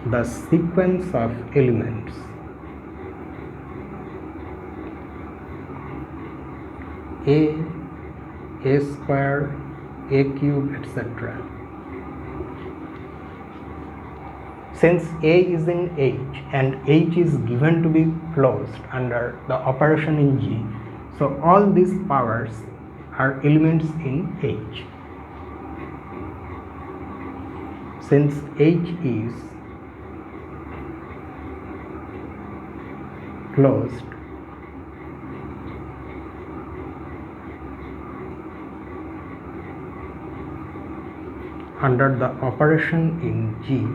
the sequence of elements a square, a cube, etc. Since A is in H and H is given to be closed under the operation in G, so all these powers are elements in H. Since H is closed, under the operation in G,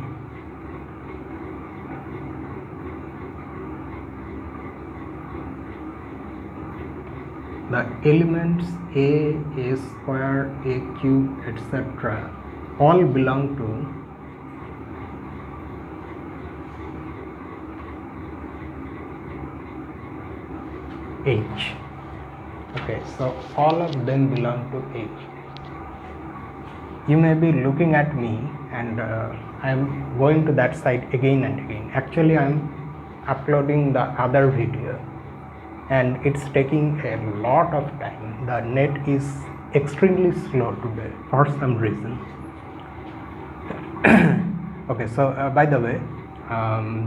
the elements a square, a cube, etc. all belong to H. Okay, so all of them belong to H. You may be looking at me and I am going to that site again and again. Actually, I am uploading the other video and it's taking a lot of time. The net is extremely slow today for some reason. Okay, so by the way,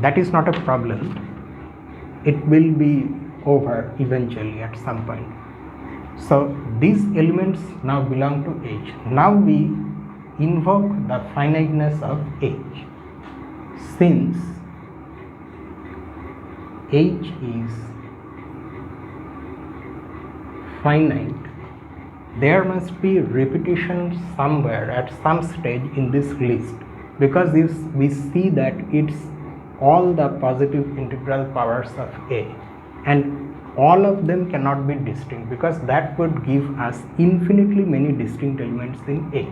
that is not a problem. It will be over eventually at some point. So these elements now belong to H. Now we invoke the finiteness of H. Since H is finite, there must be repetition somewhere at some stage in this list, because if we see that it's all the positive integral powers of A and all of them cannot be distinct, because that would give us infinitely many distinct elements in H,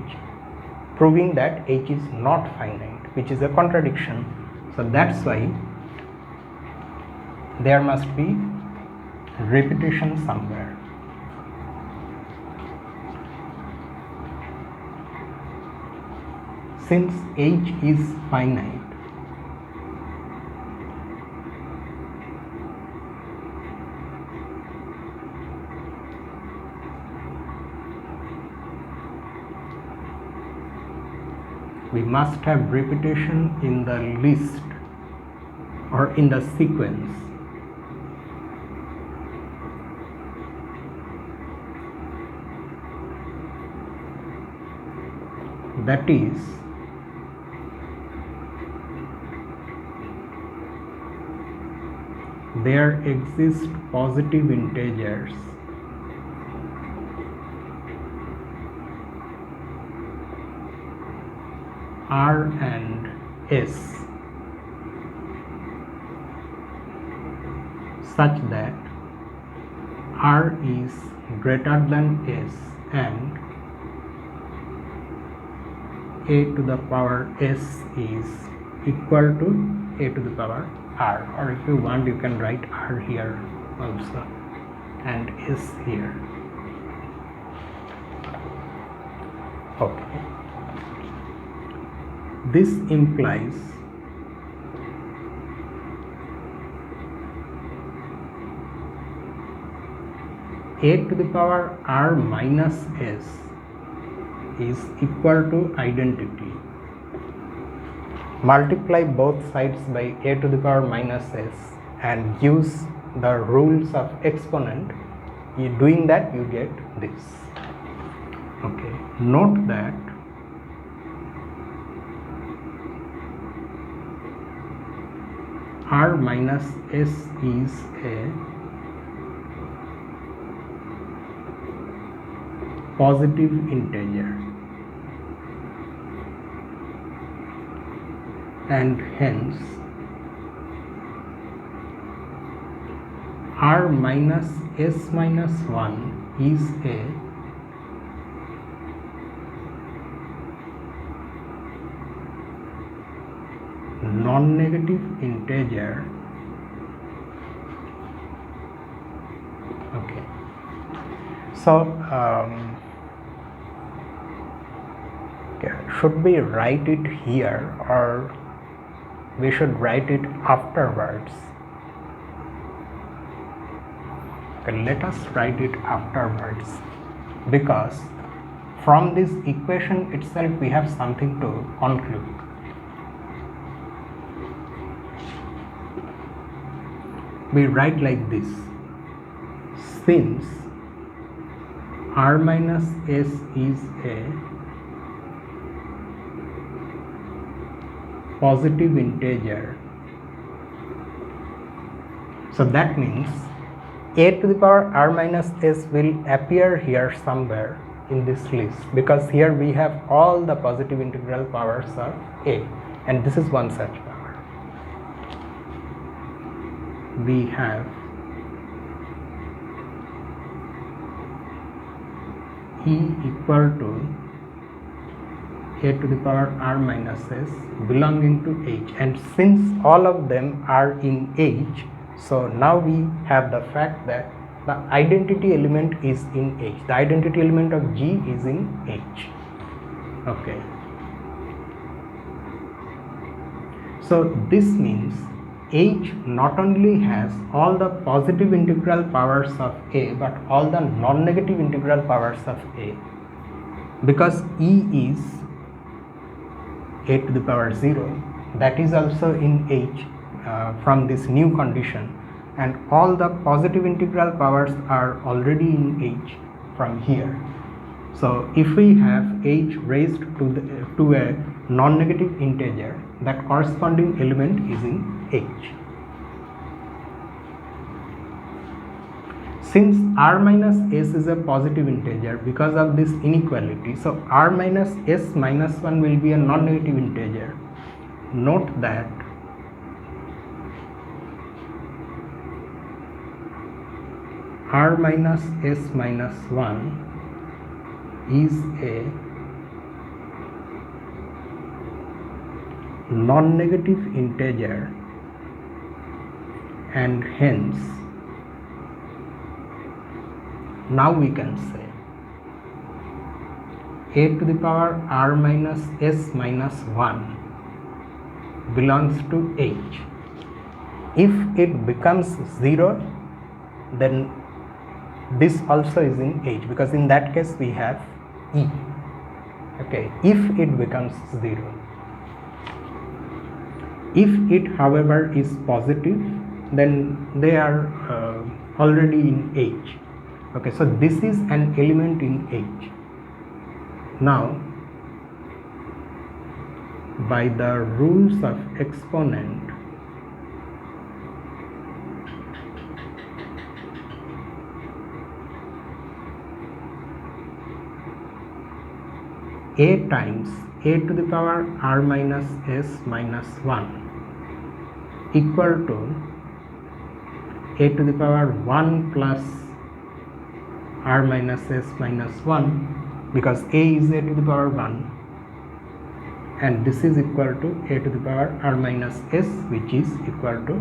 proving that H is not finite, which is a contradiction. So that's why there must be repetition somewhere. Since H is finite, we must have repetition in the list or in the sequence. That is, there exist positive integers R and S such that R is greater than S and A to the power S is equal to A to the power R, or if you want you can write R here also and S here. Okay. This implies A to the power R minus S is equal to identity. Multiply both sides by A to the power minus S and use the rules of exponent. Doing that you get this. Okay. Note that R minus S is a positive integer and hence R minus S minus 1 is a non-negative integer. Okay, so should we write it here or we should write it afterwards. Okay, let us write it afterwards, because from this equation itself we have something to conclude. We write like this: since r minus s is a positive integer, so that means a to the power r minus s will appear here somewhere in this list, because here we have all the positive integral powers of a, and this is one such power. We have e equal to a to the power r minus s belonging to h, and since all of them are in h, so now we have the fact that the identity element is in h. The identity element of G is in h. Okay. So this means H not only has all the positive integral powers of A, but all the non-negative integral powers of A, because E is a to the power 0, that is also in h from this new condition, and all the positive integral powers are already in h from here. So if we have h raised to a non-negative integer, that corresponding element is in h. Since r minus s is a positive integer, because of this inequality, so r minus s minus 1 will be a non-negative integer. Note that r minus s minus 1 is a non-negative integer, and hence now we can say a to the power r minus s minus 1 belongs to h. If it becomes 0, then this also is in h, because in that case we have e. Okay, if it becomes 0. If it, however, is positive, then they are already in h. Okay, so this is an element in h. Now, by the rules of exponent, a times a to the power r minus s minus 1 equal to a to the power 1 plus r minus s minus 1, because a is a to the power 1, and this is equal to a to the power r minus s, which is equal to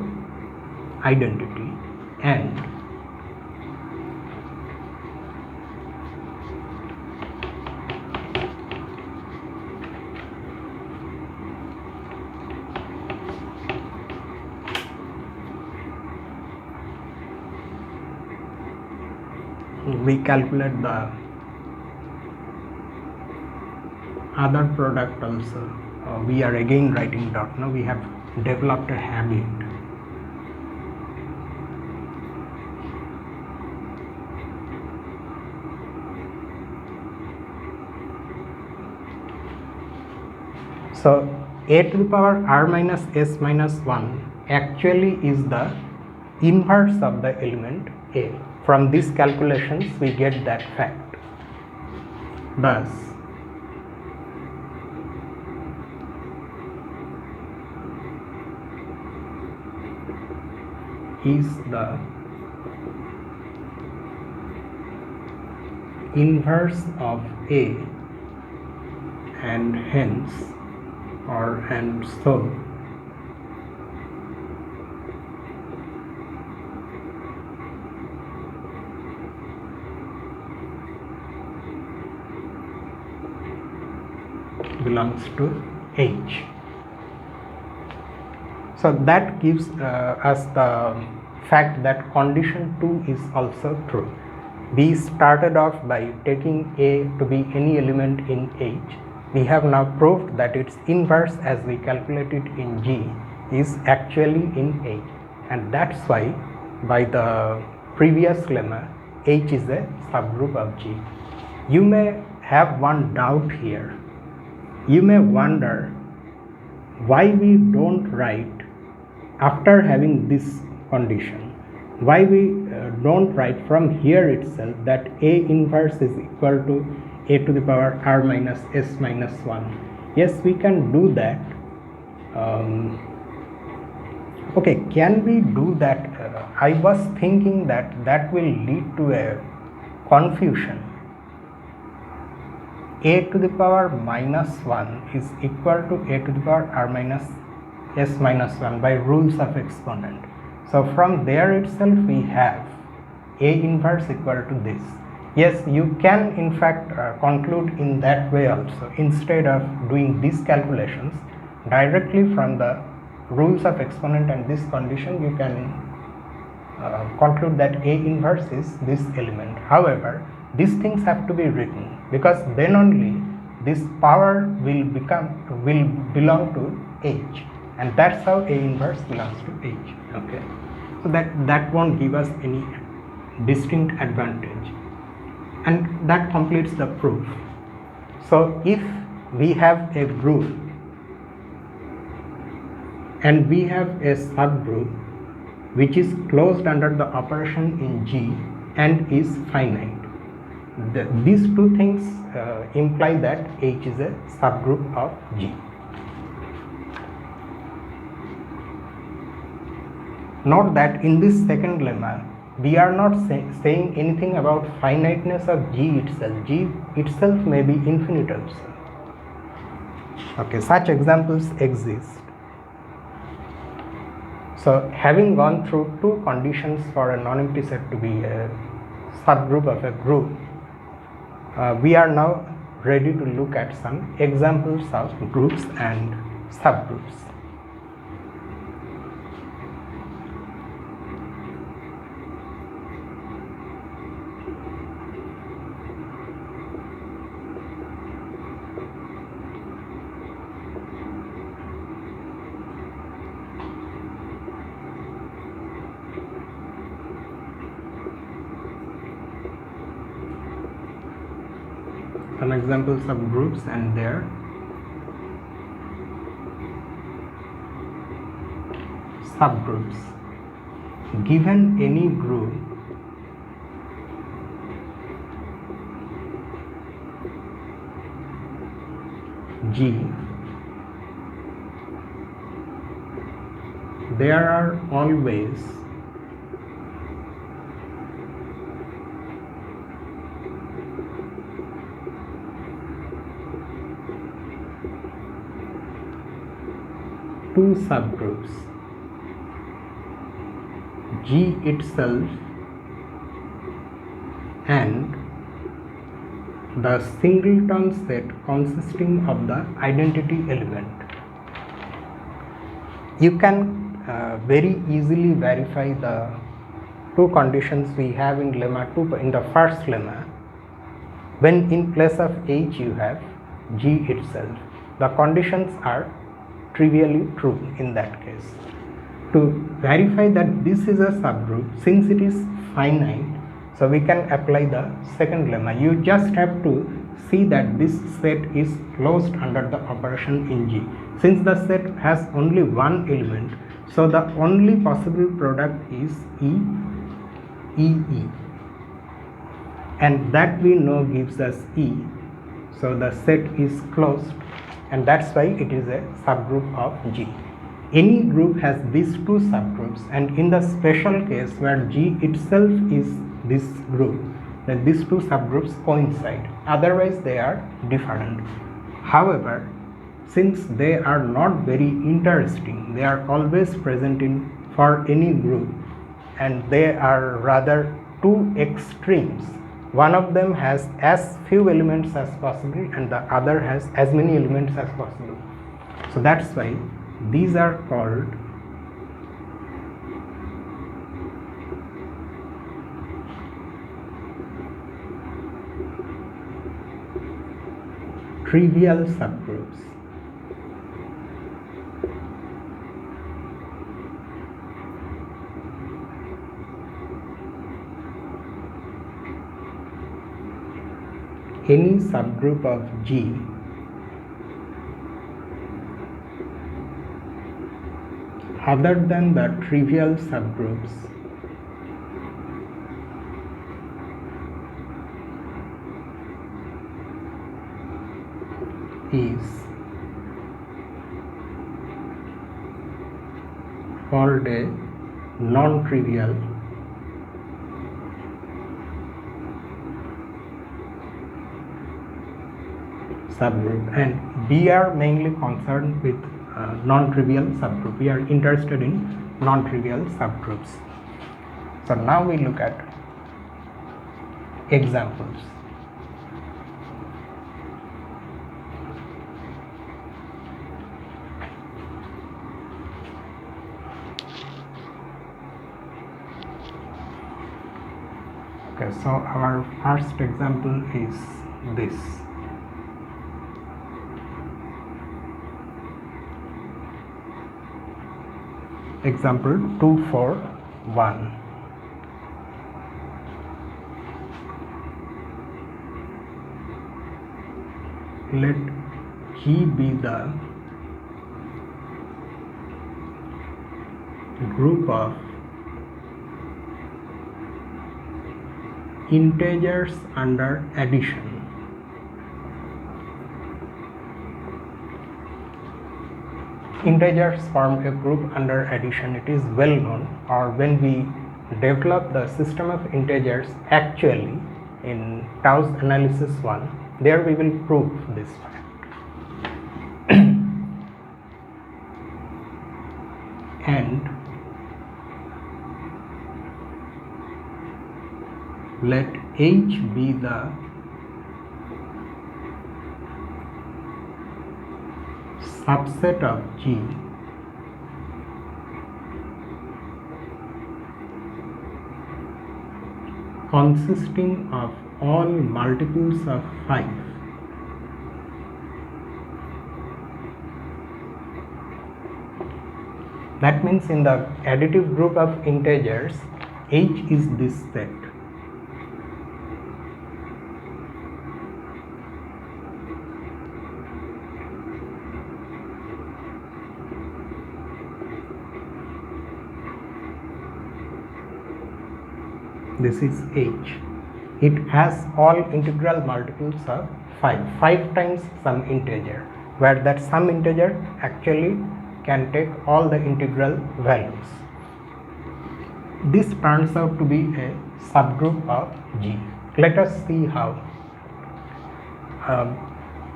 identity, and we calculate the other product also. We are again writing dot. Now we have developed a habit. So a to the power r minus s minus 1 actually is the inverse of the element a. From these calculations we get that fact. Thus, is the inverse of a, and hence, or and so, belongs to H. So that gives us the fact that condition 2 is also true. We started off by taking A to be any element in H. We have now proved that its inverse as we calculate it in G is actually in H, and that's why by the previous lemma H is a subgroup of G. You may have one doubt here. You may wonder why we don't write, after having this condition, why we don't write from here itself that A inverse is equal to A to the power R minus S minus 1. Yes, we can do that. Okay, can we do that? I was thinking that that will lead to a confusion. A to the power minus 1 is equal to A to the power R minus S minus 1 by rules of exponent. So from there itself we have A inverse equal to this. Yes, you can in fact conclude in that way also. Instead of doing these calculations directly from the rules of exponent and this condition, you can conclude that A inverse is this element. However, these things have to be written, because then only this power will belong to H, and that's how A inverse belongs to H. Okay, so that won't give us any distinct advantage, and that completes the proof. So if we have a group and we have a subgroup which is closed under the operation in G and is finite, these two things imply that H is a subgroup of G. Note that in this second lemma, we are not saying anything about finiteness of G itself. G itself may be infinite also. Okay, such examples exist. So having gone through two conditions for a non-empty set to be a subgroup of a group, we are now ready to look at some examples of groups and subgroups. Some examples of groups and their subgroups. Given any group G, there are always two subgroups, G itself and the singleton set consisting of the identity element. You can very easily verify the two conditions we have in lemma 2 in the first lemma, when in place of H you have G itself. The conditions are trivially true in that case. To verify that this is a subgroup, since it is finite, so we can apply the second lemma. You just have to see that this set is closed under the operation in G. Since the set has only one element, so the only possible product is E, and that we know gives us E. So the set is closed, and that's why it is a subgroup of G. Any group has these two subgroups, and in the special case where G itself is this group, then these two subgroups coincide. Otherwise they are different. However, since they are not very interesting, they are always present in for any group, and they are rather two extremes. One of them has as few elements as possible and the other has as many elements as possible. So that's why these are called trivial subgroups. Any subgroup of G other than the trivial subgroups is called a non-trivial subgroup, and we are mainly concerned with non-trivial subgroup. We are interested in non-trivial subgroups. So now we look at examples. Okay, so our first example is this. Example 241. Let G be the group of integers under addition. Integers form a group under addition. It is well known, or when we develop the system of integers actually in Tau's analysis 1, there we will prove this fact. And let H be the subset of G consisting of all multiples of 5 that means in the additive group of integers H is this set. This is H. It has all integral multiples of 5 times some integer, where that some integer actually can take all the integral values. This turns out to be a subgroup of G. Let us see how.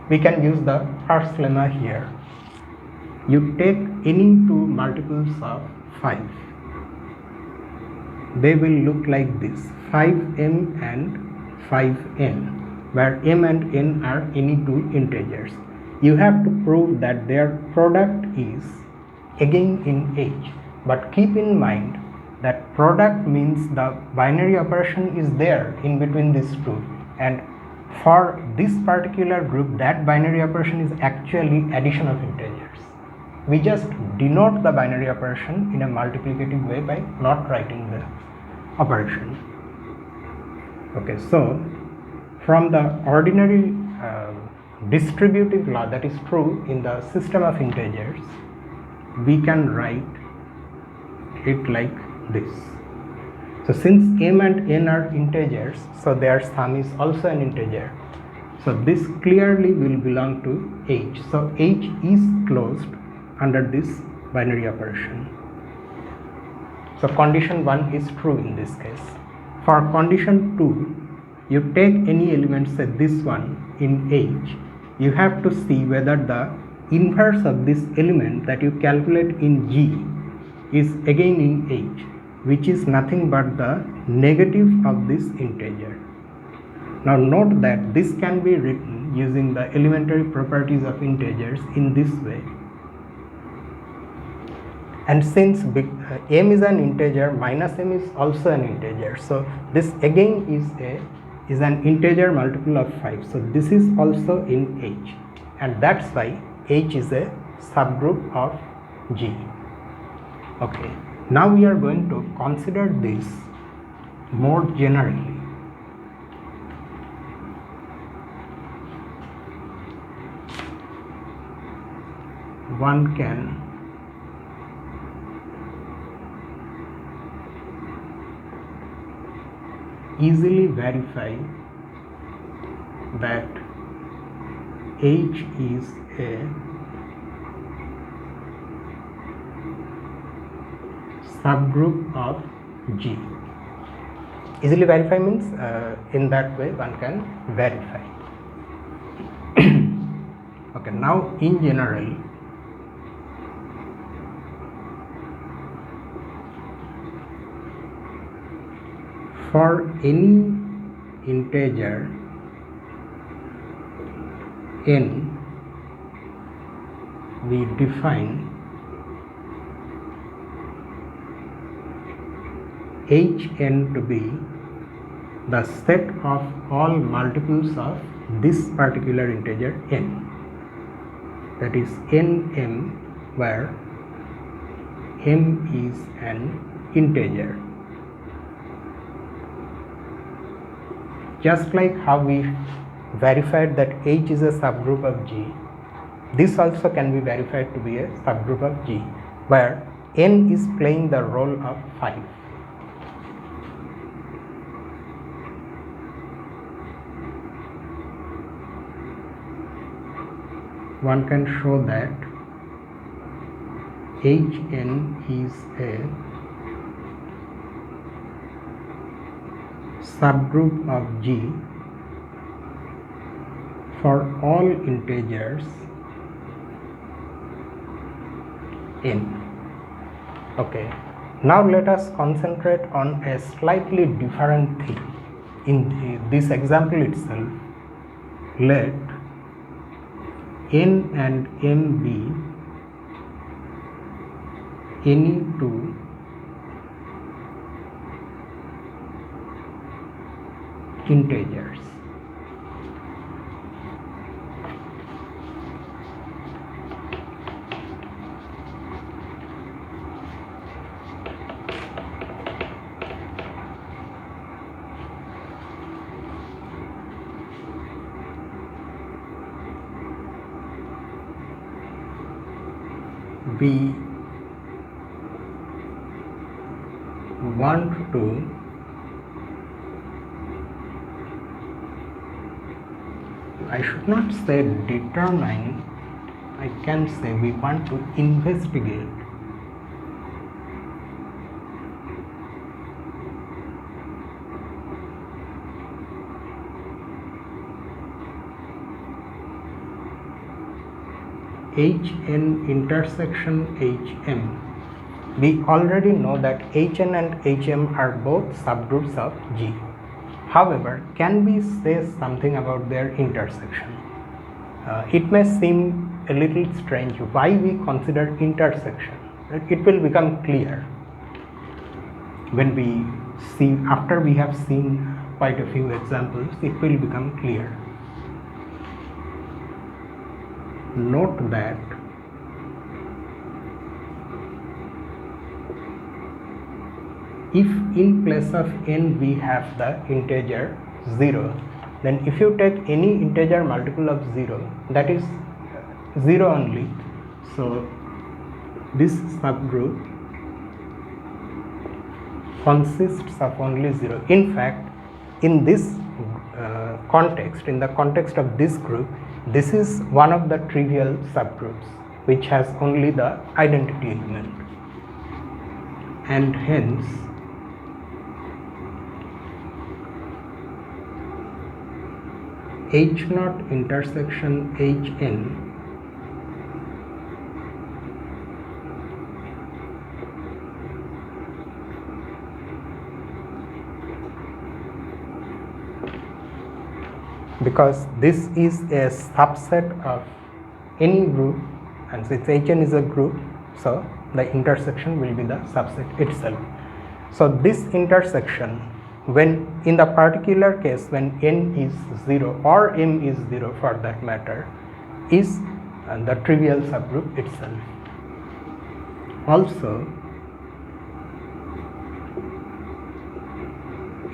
We can use the first lemma here. You take any two multiples of 5. They will look like this, 5m and 5n, where m and n are any two integers. You have to prove that their product is again in H, but keep in mind that product means the binary operation is there in between these two, and for this particular group that binary operation is actually addition of integers. We just denote the binary operation in a multiplicative way by not writing the operation. Okay, so from the ordinary distributive law that is true in the system of integers, we can write it like this. So since m and n are integers, so their sum is also an integer. So this clearly will belong to H. So H is closed under this binary operation. So condition 1 is true in this case. For condition 2, you take any element, say this one in H, you have to see whether the inverse of this element that you calculate in G is again in H, which is nothing but the negative of this integer. Now note that this can be written using the elementary properties of integers in this way. And since m is an integer, minus m is also an integer, so this again is a is an integer multiple of 5. So this is also in H, and that's why H is a subgroup of G. Okay, now we are going to consider this more generally. One can easily verify that H is a subgroup of G. Easily verify means in that way one can verify. Okay, now in general, for any integer n, we define Hn to be the set of all multiples of this particular integer n, that is nm, where m is an integer. Just like how we verified that H is a subgroup of G, this also can be verified to be a subgroup of G, where n is playing the role of 5. One can show that Hn is a subgroup of G for all integers n. Okay, now let us concentrate on a slightly different thing. In this example itself, let n and m be any two integers. We want to I should not say determine, I can say we want to investigate Hn intersection Hm. We already know that Hn and Hm are both subgroups of G. However, can we say something about their intersection? It may seem a little strange why we consider intersection. It will become clear when we see, after we have seen quite a few examples, it will become clear. Note that if in place of n we have the integer 0, then if you take any integer multiple of 0, that is 0 only, so this subgroup consists of only 0. In fact, in this context, in the context of this group, this is one of the trivial subgroups which has only the identity element, and hence H0 intersection Hn because this is a subset of any group, and since Hn is a group, so the intersection will be the subset itself. So this intersection when in the particular case when n is 0 or m is 0 for that matter, is the trivial subgroup itself. Also,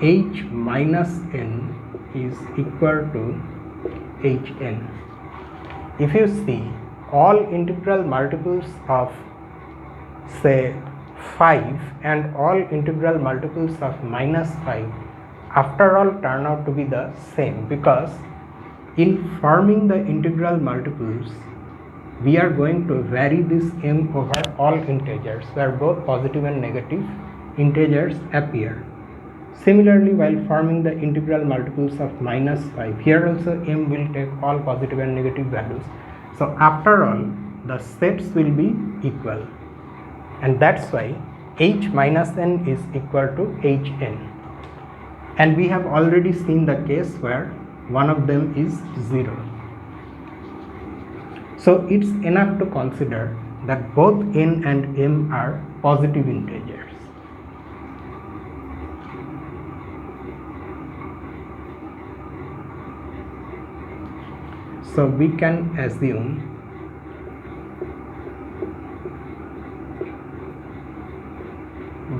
h minus n is equal to hn. If you see, all integral multiples of say 5 and all integral multiples of minus 5 after all turn out to be the same, because in forming the integral multiples we are going to vary this m over all integers where both positive and negative integers appear. Similarly, while forming the integral multiples of minus 5, here also m will take all positive and negative values. So after all, the sets will be equal, and that's why h minus n is equal to hn. And we have already seen the case where one of them is 0. So it's enough to consider that both n and m are positive integers. So we can assume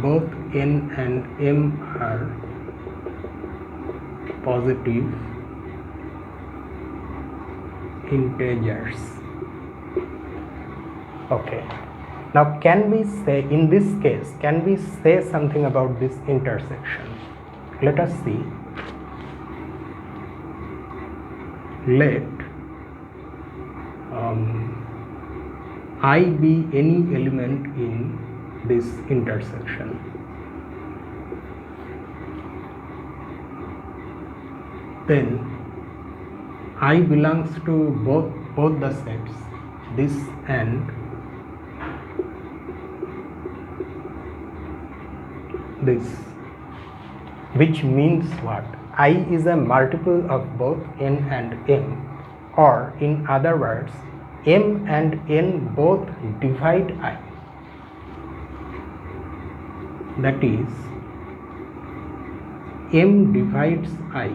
both n and m are positive integers. Okay, now can we say, in this case, can we say something about this intersection? Let us see. Let I be any element in this intersection. Then I belongs to both the sets, this and this, which means what? I is a multiple of both n and m, or in other words, m and n both divide I. That is, m divides I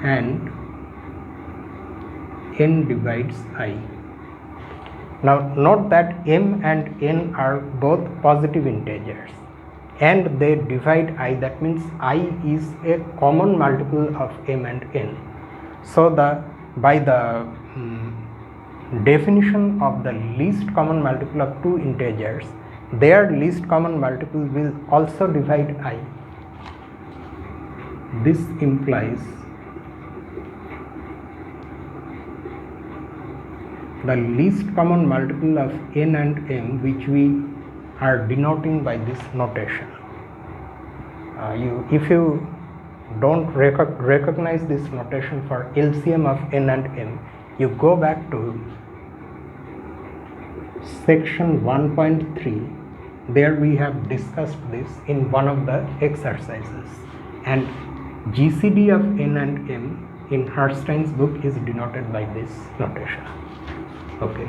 and n divides I. Now note that m and n are both positive integers and they divide I. That means I is a common multiple of m and n. So by the definition of the least common multiple of two integers, their least common multiple will also divide I. This implies the least common multiple of n and m, which we are denoting by this notation. If you don't recognize this notation for LCM of n and m, you go back to section 1.3. there we have discussed this in one of the exercises, and GCD of n and m in Herstein's book is denoted by this notation. Okay,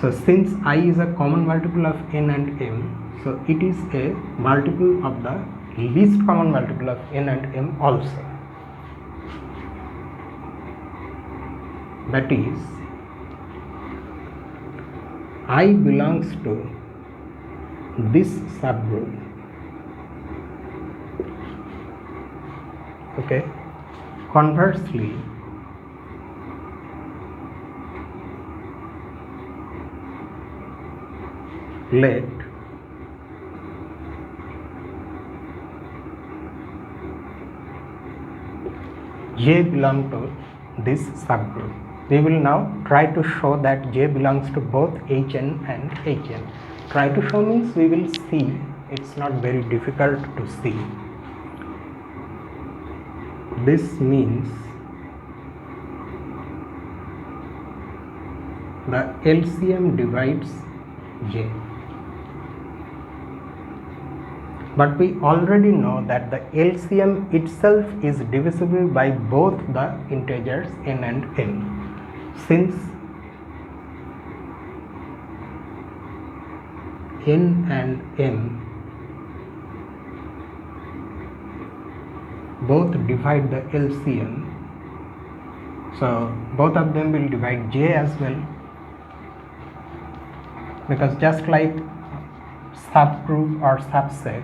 so since I is a common multiple of n and m, so it is a multiple of the least common multiple of n and m also. That is, I belongs to this subgroup. Okay, conversely, let J belong to this subgroup. We will now try to show that J belongs to both Hn and Hn. Try to show means we will see. It's not very difficult to see. This means the LCM divides J. But we already know that the LCM itself is divisible by both the integers n and m. Since n and m both divide the LCM. So both of them will divide J as well, because just like subgroup or subset,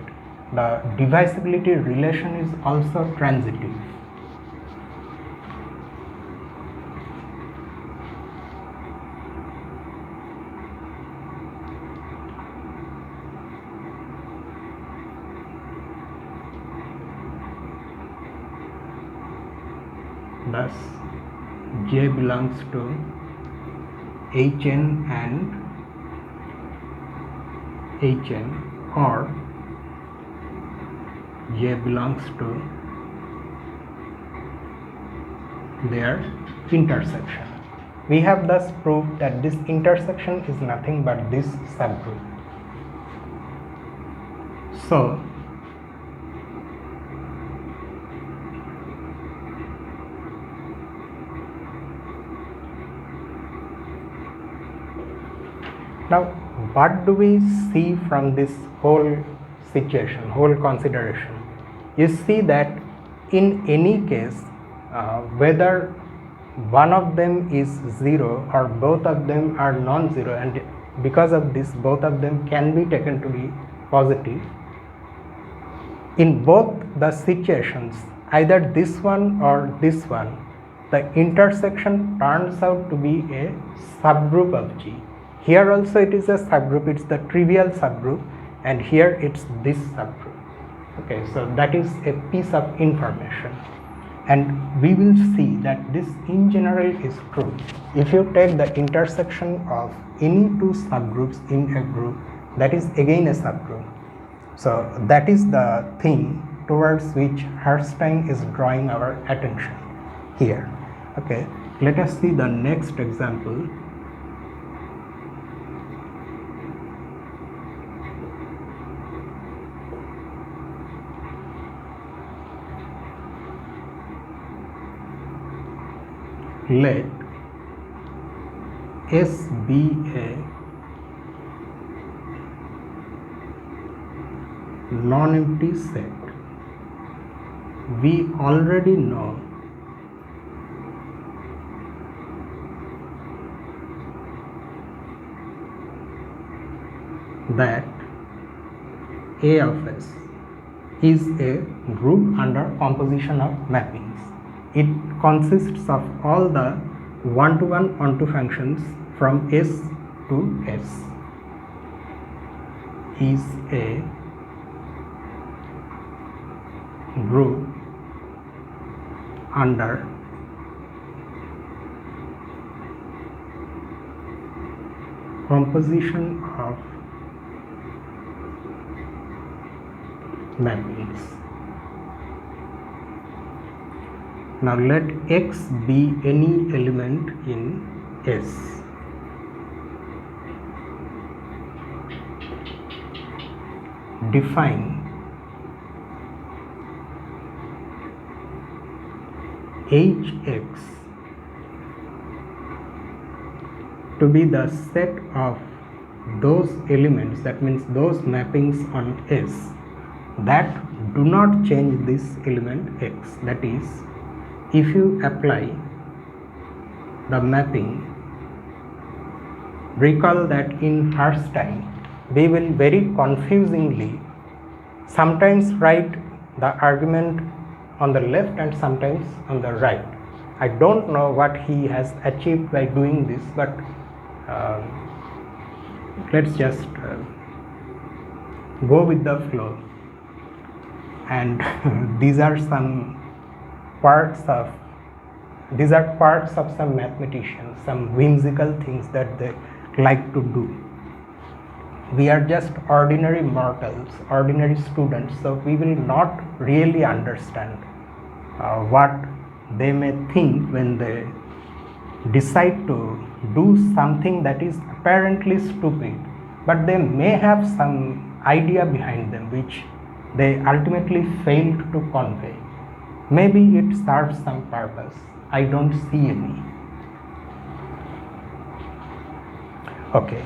the divisibility relation is also transitive. Thus J belongs to Hn and Hn, or J belongs to their intersection. We have thus proved that this intersection is nothing but this subgroup. So now what do we see from this whole situation, whole consideration? You see that in any case, whether one of them is 0 or both of them are non-zero, and because of this both of them can be taken to be positive, in both the situations, either this one or this one, the intersection turns out to be a subgroup of G. Here also it is a subgroup, it's the trivial subgroup, and here it's this subgroup. Okay, so that is a piece of information, and we will see that this in general is true. If you take the intersection of any two subgroups in a group, that is again a subgroup. So that is the thing towards which Herrstein is drawing our attention here. Okay, let us see the next example. Let S be a non-empty set. We already know that A of S is a group under composition of mappings. It consists of all the one-to-one onto functions from S to S. Is a group under composition of mappings. Now let X be any element in S. Define Hx to be the set of those elements, that means those mappings on S that do not change this element X. That is, if you apply the mapping, recall that in Herrstein we will very confusingly sometimes write the argument on the left and sometimes on the right. I don't know what he has achieved by doing this, but let's just go with the flow. And these are parts of some mathematicians, some whimsical things that they like to do. We are just ordinary mortals, ordinary students, so we will not really understand what they may think when they decide to do something that is apparently stupid, but they may have some idea behind them which they ultimately failed to convey. Maybe it serves some purpose. I don't see any. Okay,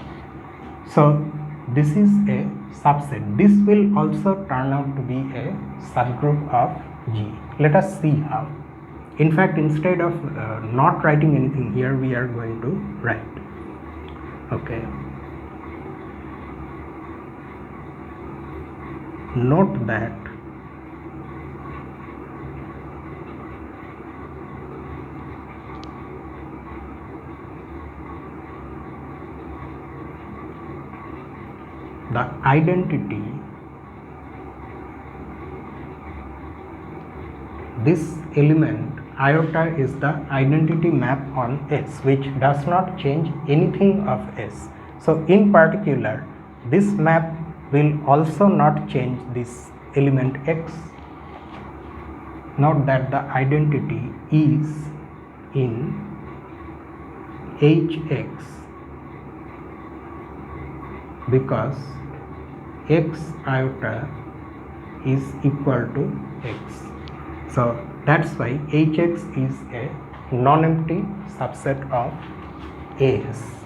so this is a subset. This will also turn out to be a subgroup of G. Let us see how. In fact, instead of not writing anything here, we are going to write. Okay. Note that the identity, this element iota is the identity map on S, which does not change anything of S. So in particular, this map will also not change this element X. Note that the identity is in Hx because X iota is equal to X. So that's why Hx is a non-empty subset of S.